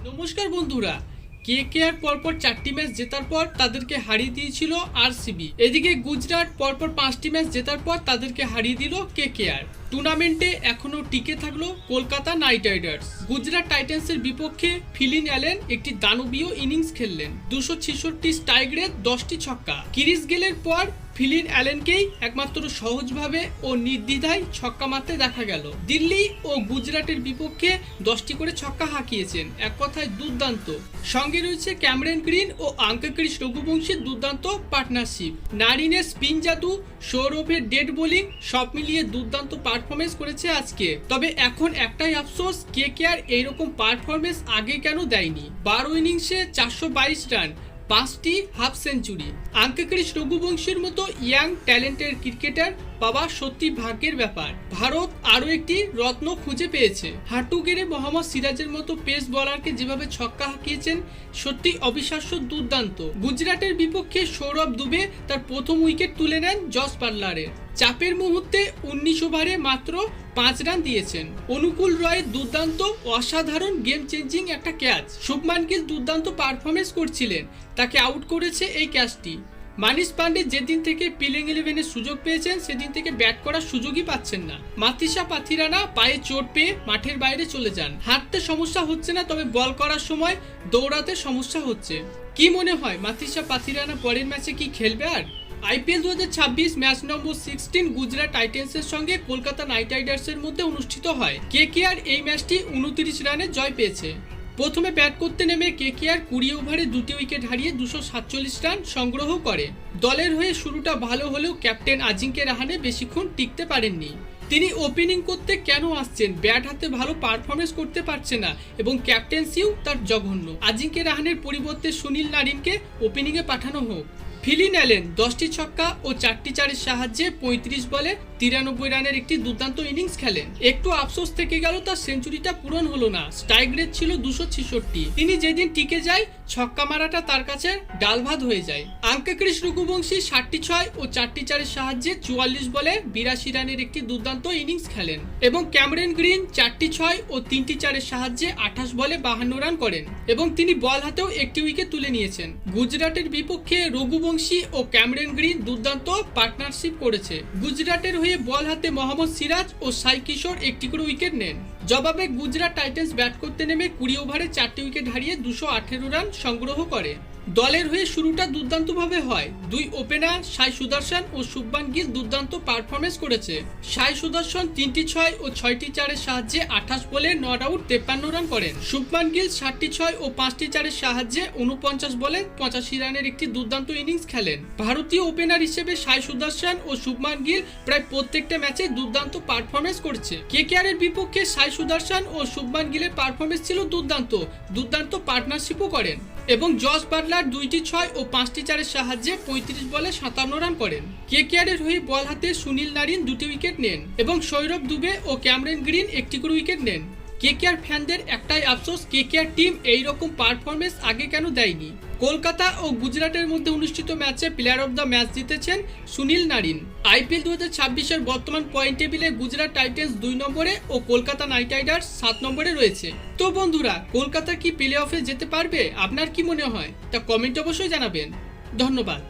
নমস্কার বন্ধুরা, কেকেআর পরপর 4টি ম্যাচ জেতার পর তাদেরকে হারিয়ে দিয়েছিল আরসিবি। এদিকে গুজরাট পরপর 5টি ম্যাচ জেতার পর তাদেরকে হারিয়ে দিল কেকেআর। টুর্নামেন্টে এখনো টিকে থাকলো কলকাতা নাইট রাইডার্স। গুজরাট টাইটান্সের বিপক্ষে ফিলিন অ্যালেন একটি দানবীয় ইনিংস খেললেন। 266 স্ট্রাইক রেট, 10টি ছক্কা। ক্রিস গেলের পর ফিলিন অ্যালেনকেই একমাত্র সহজভাবে ও নির্দ্বিধায় ছক্কা মারতে দেখা গেল। দিল্লি ও গুজরাটের বিপক্ষে 10টি করে ছক্কা হাঁকিয়েছেন, এক কথায় দুর্দান্ত। সঙ্গে রয়েছে ক্যামেরন গ্রিন ও আঙ্কাক্রিস রঘুবংশীর দুর্দান্ত পার্টনারশিপ। নারিনের স্পিন জাদু, সৌরভের ডেড বোলিং সব মিলিয়ে দুর্দান্ত পারফরমেন্স করেছে আজকে। তবে এখন একটাই আফসোস, কেকেআর এইরকম পারফরমেন্স আগে কেন দেয়নি। 12 ইনিংসে 422 রান, 5টি হাফ সেঞ্চুরি। আঙ্কাক্রিস রঘুবংশীর মতো ইয়াং ট্যালেন্টের ক্রিকেটার পাওয়া সত্যি ভাগ্যের ব্যাপার। ভারত আরও একটি রত্ন খুঁজে পেয়েছে। হাঁটু গেড়ে মোহাম্মদ সিরাজের মতো পেস বোলারকে যেভাবে ছক্কা হাঁকিয়েছেন, সত্যি অবিশ্বাস্য দুর্দান্ত। গুজরাটের বিপক্ষে সৌরভ দুবে তার প্রথম উইকেট তুলে নেন জস বাটলারের। চাপের মুহূর্তে 19 ওভারে মাত্র 5 রান দিয়েছেন। অনুকূল রয়ের দুর্দান্ত অসাধারণ গেম চেঞ্জিং একটা ক্যাচ। শুভমান গিল দুর্দান্ত পারফরমেন্স করছিলেন, তাকে আউট করেছে এই ক্যাচটি। মানিশ পান্ডে যেদিন থেকে প্লেইং 11-এর সুযোগ পেয়েছেন সেদিন থেকে ব্যাট করার সুযোগই পাচ্ছেন না। মাতিসা পাথিরানা পায়ে চোট পেয়ে মাঠের বাইরে চলে যান। হাঁটতে সমস্যা হচ্ছে না, তবে বল করার সময় দৌড়াতে সমস্যা হচ্ছে। কি মনে হয় মাতিসা পাথিরানা পরের ম্যাচে কি খেলবে? আর আইপিএল 2026 ম্যাচ নম্বর 16 গুজরাট টাইটান্সের সঙ্গে কলকাতা নাইট রাইডার্সের মধ্যে অনুষ্ঠিত হয়। কেকেআর এই ম্যাচটি 29 রানে জয় পেয়েছে। প্রথমে ব্যাট করতে নেমে কেকেআর 20 ওভারে 2টি উইকেট হারিয়ে 247 রান সংগ্রহ করে। দলের হয়ে শুরুটা ভালো হলেও ক্যাপ্টেন আজিঙ্কে রাহানে বেশিক্ষণ টিকতে পারেননি। তিনি ওপেনিং করতে কেন আসছেন? ব্যাট হাতে ভালো পারফরমেন্স করতে পারছে না এবং ক্যাপ্টেন্সিও তার জঘন্য। আজিঙ্কে রাহানের পরিবর্তে সুনীল নারিনকে ওপেনিংয়ে পাঠানো হোক। ফিলিন অ্যালেন 10টি ছক্কা ও 4টি চারের সাহায্যে 35 বলে 93 রানের একটি দুর্দান্ত ইনিংস খেলেন। একটু আফসোস থেকে গেল, তার সেঞ্চুরিটা পূরণ হলো না। স্ট্রাইক রেট ছিল 266। তিনি যেদিন টিকে যায়, ছক্কা মারাটা তার কাছে ডাল ভাত হয়ে যায়। আঙ্কাক্রিস রঘুবংশী 60টি 6 ও 4টি চারের সাহায্যে 44 বলে 82 রানের একটি দুর্দান্ত ইনিংস খেলেন এবং ক্যামেরন গ্রিন 4টি 6 ও 3টি চারের সাহায্যে 28 বলে 52 রান করেন এবং তিনি বল হাতেও একটি উইকেট তুলে নিয়েছেন। গুজরাটের বিপক্ষে রঘুবংশী ও ক্যামেরন গ্রিন দুর্দান্ত পার্টনারশিপ করেছে। গুজরাটের হয়ে বল হাতে মোহাম্মদ সিরাজ ও সাই কিশোর একটি করে উইকেট নেন। জবাবে গুজরাট টাইটান্স ব্যাট করতে নেমে 20 ওভারে 4টি উইকেট হারিয়ে 218 রান সংগ্রহ করে। দলের হয়ে শুরুটা দুর্দান্তভাবে হয়। দুই ওপেনার সাই সুদর্শন ও শুভমান গিল দুর্দান্ত পারফরমেন্স করেছে। সাই সুদর্শন 3টি 6 ও 6টি চারের সাহায্যে 28 বলে নট আউট 53 রান করেন। শুভমান গিল 60টি 6 ও 5টি চারের সাহায্যে 49 বলে 85 রানের একটি দুর্দান্ত ইনিংস খেলেন। ভারতীয় ওপেনার হিসেবে সাই সুদর্শন ও শুভমান গিল প্রায় প্রত্যেকটা ম্যাচে দুর্দান্ত পারফরমেন্স করছে। কেকেআর এর বিপক্ষে সাই সুদর্শন ও শুভমান গিলের পারফরমেন্স ছিল দুর্দান্ত পার্টনারশিপও করেন এবং জস বাটলার 2টি 6 ও 5টি চারের সাহায্যে 35 বলে 57 রান করেন। কেকেআর এর হয়ে বল হাতে সুনীল নারিন 2টি উইকেট নেন এবং সৌরভ দুবে ও ক্যামেরন গ্রিন একটি করে উইকেট নেন। কেকেআর ফ্যানদের একটাই আফসোস, কেকেআর টিম এইরকম পারফরমেন্স আগে কেন দেয়নি। কলকাতা ও গুজরাটের মধ্যে অনুষ্ঠিত ম্যাচে প্লেয়ার অফ দ্য ম্যাচ জিতেছেন সুনীল নারিন। আইপিএল 2026-এর বর্তমান পয়েন্ট টেবিলে গুজরাট টাইটান্স 2 নম্বরে ও কলকাতা নাইট রাইডার্স 7 নম্বরে রয়েছে। তো বন্ধুরা, কলকাতা কি প্লে অফে যেতে পারবে? আপনার কি মনে হয় তা কমেন্ট অবশ্যই জানাবেন। ধন্যবাদ।